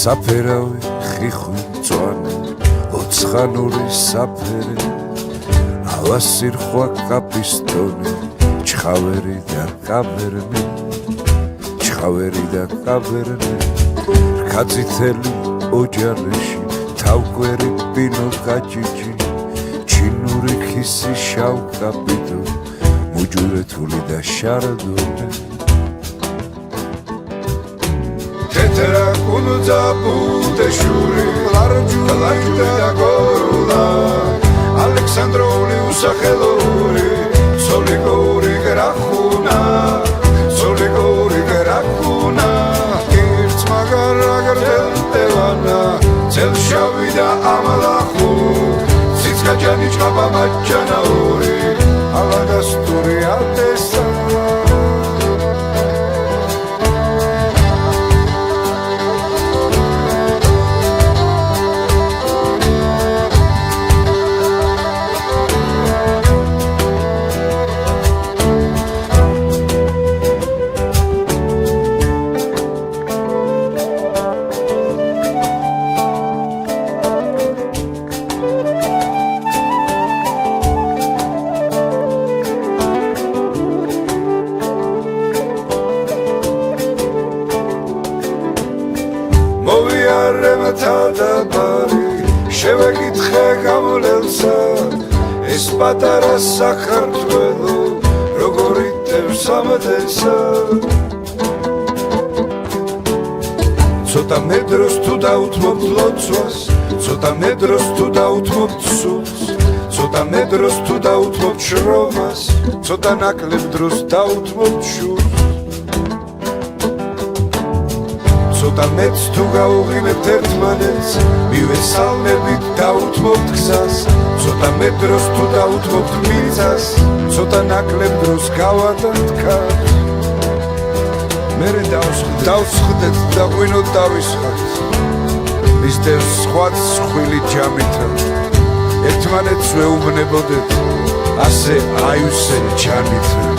საფერავი ხიხვი მწვანე ოცხანური საფერე ავასირხვა კაპისტონი ჩხავერი და კაბერნე რქაწითელი ოჯარეში თავკვერი პინო გაჭიჭი ჩინური ხისი შავ კაპიტო მუჯურეთული და შარდონე თეთრა კუნძა ბუდეშური ლარჯულა გორულა ალექსანდრული უსახელური სოლიგორი გრახუნა Celșavi da amalahu Țitska janička pamačana uri Ala gasturi altesa შევეკითხე გამოლელსა ეს პატარა საქართველო როგორი დევს ამადესა ცოტა მედროს თუ დაუთმობთ ლოცვას ცოტა მედროს თუ დაუთმობთ სულს ცოტა მედროს თუ დაუთმობთ შრომას ცოტა ნაკლებ დროს დაუთმობთ შურს ცოტა მეც თუ გავუღიმებთ ერთმანეთს მივესალმებით დაუთმობთ გზას ცოტა მეტროს თუ დაუთმობთ მიწას ცოტა ნაკლებ დროს გავადათქართ მერე დავსხდეთ და ღვინოთ დავისხათ მისდევს სხვაც სხვილი ჯამითა ერთმანეთს ვეუბნებოდეთ ასე აივსე ჯანითა